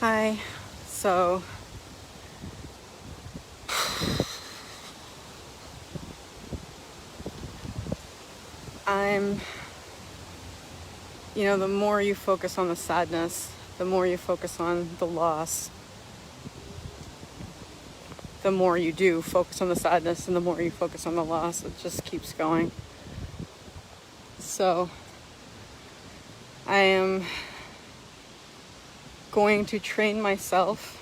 Hi. So I'm, the more you focus on the sadness, the more you focus on the loss, the more you do focus on the sadness and the more you focus on the loss. It just keeps going. So I am going to train myself.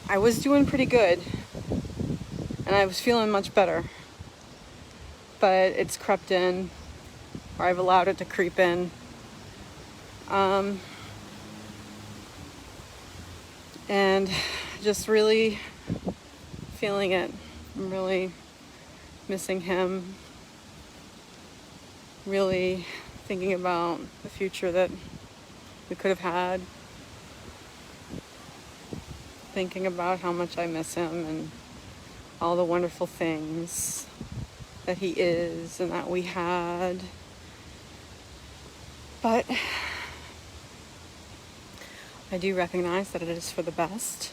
I was doing pretty good and I was feeling much better, but it's crept in, or I've allowed it to creep in. And just really feeling it. I'm really missing him. Really thinking about the future that we could have had. Thinking about how much I miss him and all the wonderful things that he is and that we had. But I do recognize that it is for the best.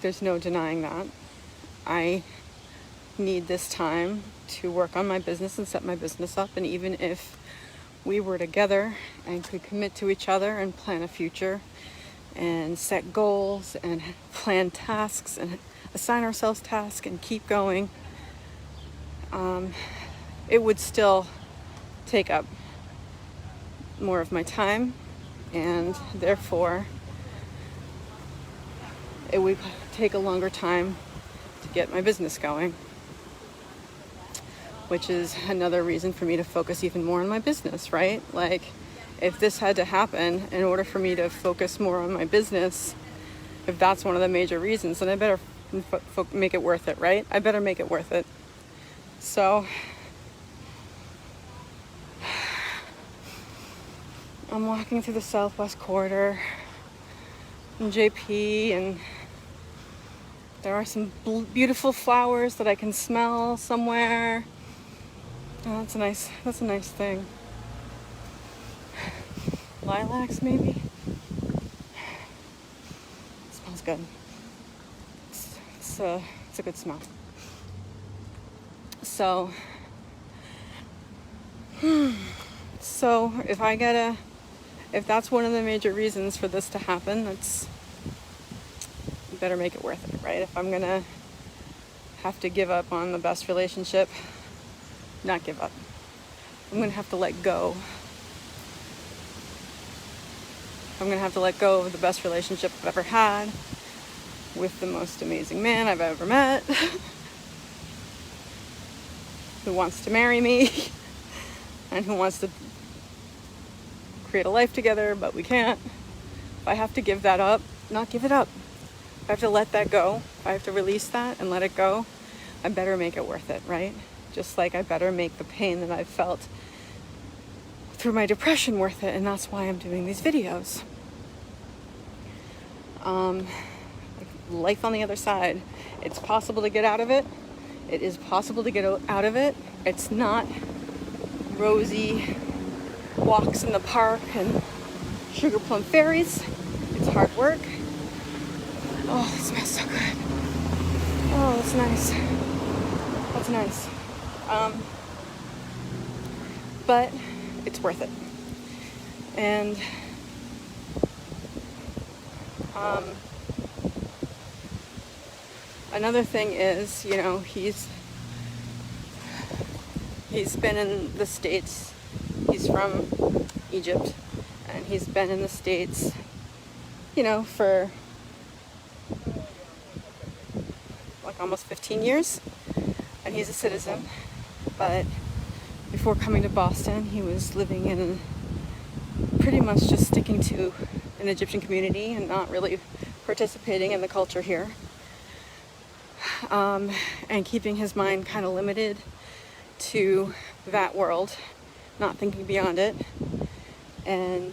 There's no denying that. I need this time to work on my business and set my business up. And even if we were together and could commit to each other and plan a future and set goals and plan tasks and assign ourselves tasks and keep going, it would still take up more of my time, and therefore it would take a longer time to get my business going, which is another reason for me to focus even more on my business, right? Like, if this had to happen in order for me to focus more on my business, if that's one of the major reasons, then I better make it worth it, right? I better make it worth it. So I'm walking through the Southwest Corridor in JP, and there are some beautiful flowers that I can smell somewhere. Oh, that's a nice thing. Lilacs, maybe? It smells good. It's a good smell. So if that's one of the major reasons for this to happen, you better make it worth it, right? If I'm gonna have to give up on the best relationship, not give up, I'm gonna have to let go. I'm gonna have to let go of the best relationship I've ever had with the most amazing man I've ever met, who wants to marry me and who wants to create a life together, but we can't. If I have to give that up, not give it up. If I have to let that go, if I have to release that and let it go, I better make it worth it, right? Just like I better make the pain that I've felt through my depression worth it, and that's why I'm doing these videos. Life on the other side. It's possible to get out of it. It is possible to get out of it. It's not rosy walks in the park and sugar plum fairies. It's hard work. Oh, it smells so good. Oh, that's nice. That's nice. But it's worth it. And another thing is, he's been in the States. He's from Egypt, and he's been in the States, for like almost 15 years, and he's a citizen. But before coming to Boston, he was living in pretty much just sticking to an Egyptian community and not really participating in the culture here, and keeping his mind kind of limited to that world, not thinking beyond it. And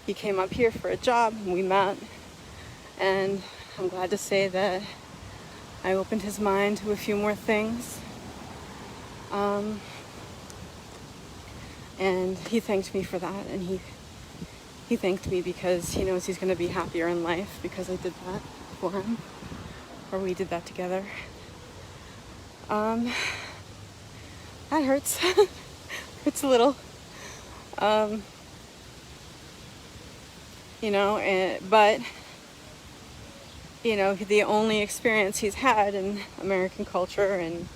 he came up here for a job, and we met, and I'm glad to say that I opened his mind to a few more things. And he thanked me for that, and he He thanked me because he knows he's going to be happier in life because I did that for him, or we did that together. That hurts. Hurts a little. But the only experience he's had in American culture and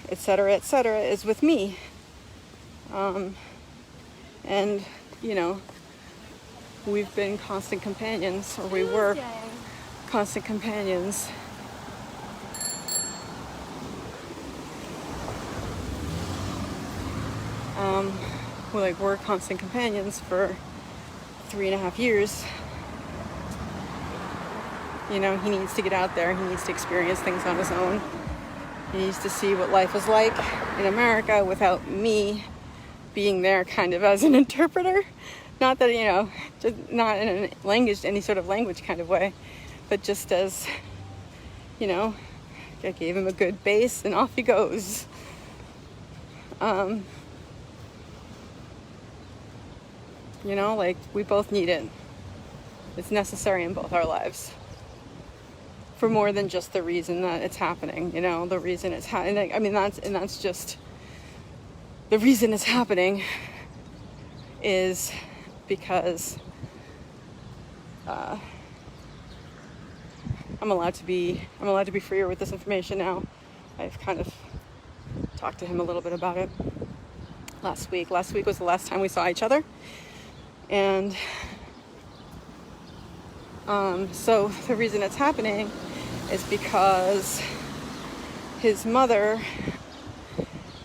et cetera, is with me. And we've been constant companions, or we were constant companions. We're constant companions for 3.5 years. He needs to get out there. He needs to experience things on his own. He needs to see what life is like in America without me being there kind of as an interpreter. Not that, just not in any sort of language kind of way, but just as, I gave him a good base and off he goes. We both need it. It's necessary in both our lives. For more than just the reason that it's happening, the reason it's happening. That's just the reason it's happening is because I'm allowed to be freer with this information now. I've kind of talked to him a little bit about it last week. Last week was the last time we saw each other, and so the reason it's happening is because his mother,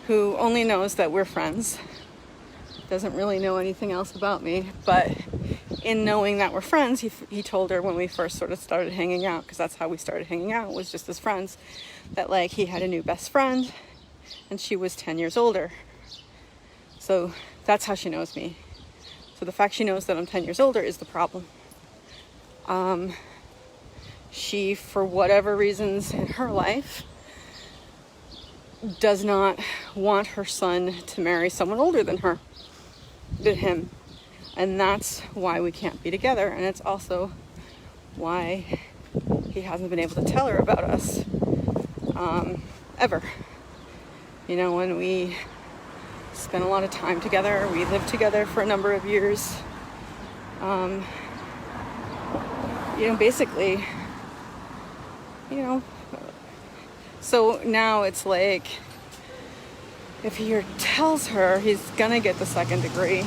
who only knows that we're friends, doesn't really know anything else about me, but in knowing that we're friends, he told her when we first sort of started hanging out, because that's how we started hanging out, was just as friends, that he had a new best friend, and she was 10 years older. So that's how she knows me. So the fact she knows that I'm 10 years older is the problem. She, for whatever reasons in her life, does not want her son to marry someone older than him. And that's why we can't be together. And it's also why he hasn't been able to tell her about us, ever. When we spent a lot of time together, we lived together for a number of years. Basically, so now it's if he tells her he's gonna get the second degree,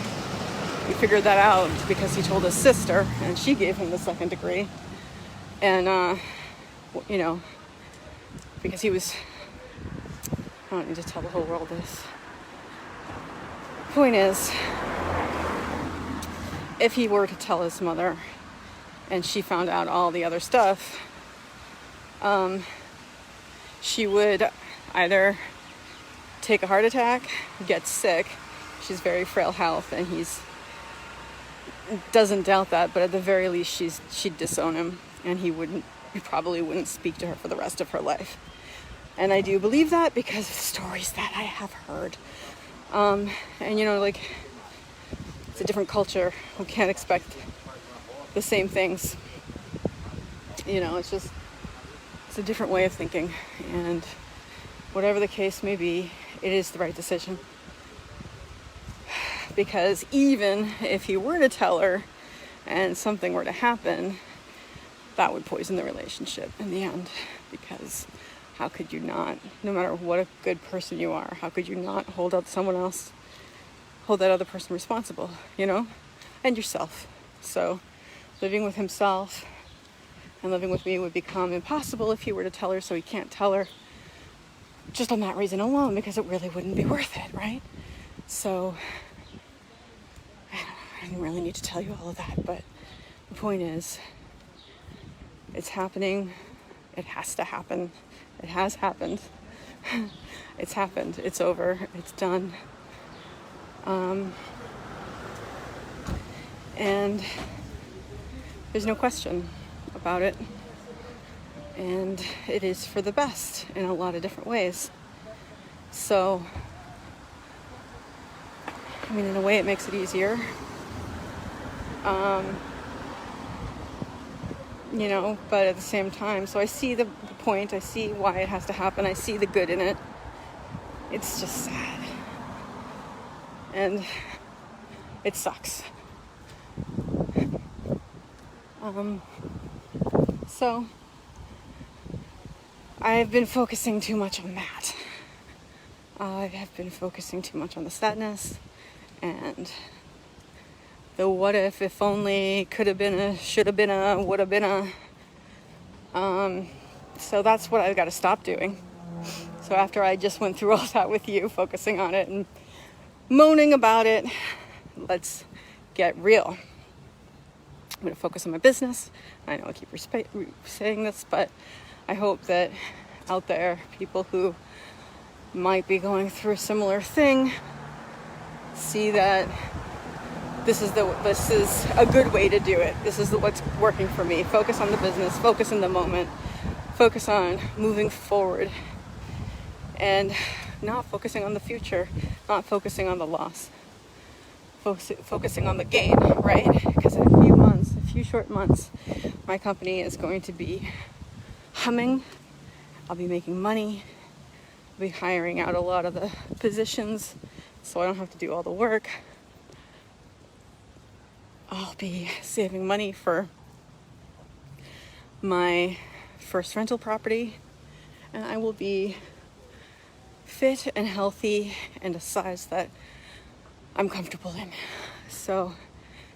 we figured that out because he told his sister and she gave him the second degree. And, because he was, I don't need to tell the whole world this. Point is, if he were to tell his mother and she found out all the other stuff, she would either take a heart attack, get sick. She's very frail health, and he's doesn't doubt that, but at the very least she'd disown him, and he probably wouldn't speak to her for the rest of her life. And I do believe that because of stories that I have heard. And it's a different culture. We can't expect the same things. It's a different way of thinking, and whatever the case may be, it is the right decision. Because even if he were to tell her and something were to happen, that would poison the relationship in the end. Because how could you not, no matter what a good person you are, how could you not hold that other person responsible, and yourself? So living with himself and living with me would become impossible if he were to tell her, so he can't tell her just on that reason alone, because it really wouldn't be worth it, right? So I didn't really need to tell you all of that, but the point is, it's happening. It has to happen. It has happened. It's happened. It's over. It's done. And there's no question about it. And it is for the best in a lot of different ways. So, in a way it makes it easier. You know, but at the same time, so I see the point, I see why it has to happen, I see the good in it. It's just sad. And it sucks. So I've been focusing too much on that. I have been focusing too much on the sadness and the what if only, could have been a, should have been a, would have been a. So that's what I've got to stop doing. So after I just went through all that with you, focusing on it and moaning about it, let's get real. I'm going to focus on my business. I know I keep saying this, but I hope that out there, people who might be going through a similar thing see that this is a good way to do it. This is what's working for me. Focus on the business, focus in the moment, focus on moving forward, and not focusing on the future, not focusing on the loss, focusing on the gain, right? Because in a few short months, my company is going to be humming. I'll be making money. I'll be hiring out a lot of the positions so I don't have to do all the work. I'll be saving money for my first rental property, and I will be fit and healthy and a size that I'm comfortable in. So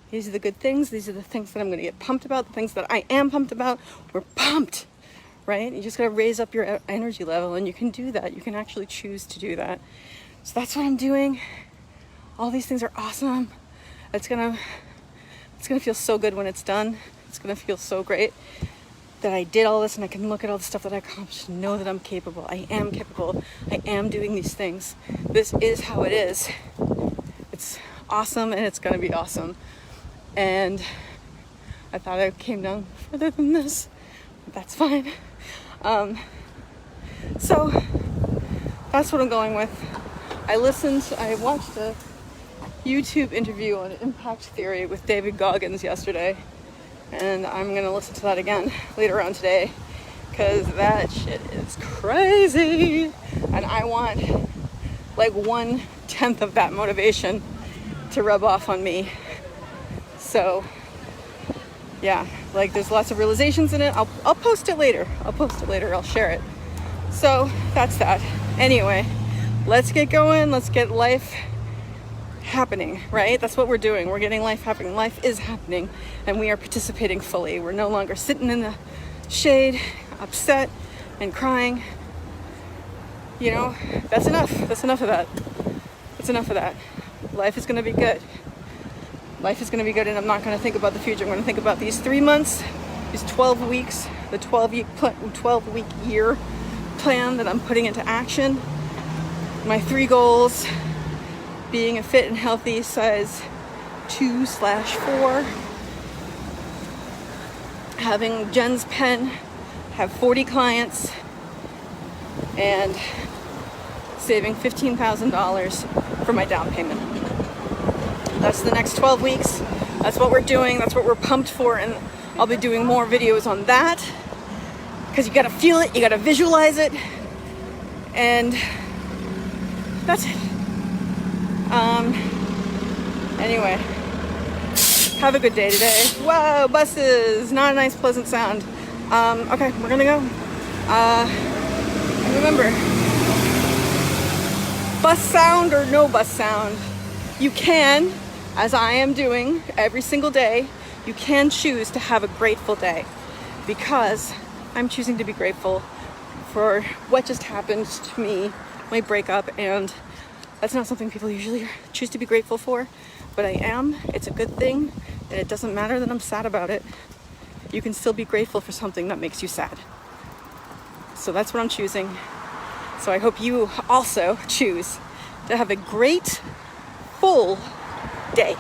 these are the good things. These are the things that I'm going to get pumped about, the things that I am pumped about. We're pumped, right? You just got to raise up your energy level, and you can do that. You can actually choose to do that. So that's what I'm doing. All these things are awesome. It's gonna feel so good when it's done. It's gonna feel so great that I did all this, and I can look at all the stuff that I accomplished and know that I'm capable. I am capable. I am doing these things. This is how it is. It's awesome, and it's gonna be awesome. And I thought I came down further than this, but that's fine. So that's what I'm going with. I watched a YouTube interview on impact theory with David Goggins yesterday, and I'm gonna listen to that again later on today, because that shit is crazy, and I want like 1/10 of that motivation to rub off on me. So yeah, like there's lots of realizations in it. I'll post it later. I'll share it. So that's that. Anyway, let's get going. Let's get life happening, right? That's what we're doing. We're getting life happening. Life is happening, and we are participating fully. We're no longer sitting in the shade, upset and crying. You know, that's enough. That's enough of that. That's enough of that. Life is going to be good. Life is going to be good, and I'm not going to think about the future. I'm going to think about these 3 months, these 12 weeks, the 12-week year plan that I'm putting into action. My 3 goals: being a fit and healthy size 2/4, having Jen's Pen have 40 clients, and saving $15,000 for my down payment. That's the next 12 weeks. That's what we're doing. That's what we're pumped for, and I'll be doing more videos on that, because you gotta feel it, you gotta visualize it, and that's it. Anyway, have a good day today. Whoa, buses, not a nice, pleasant sound. Okay, we're gonna go. Remember, bus sound or no bus sound, you can, as I am doing every single day, you can choose to have a grateful day, because I'm choosing to be grateful for what just happened to me, my breakup, and that's not something people usually choose to be grateful for, but I am. It's a good thing, and it doesn't matter that I'm sad about it. You can still be grateful for something that makes you sad. So that's what I'm choosing. So I hope you also choose to have a great, full day.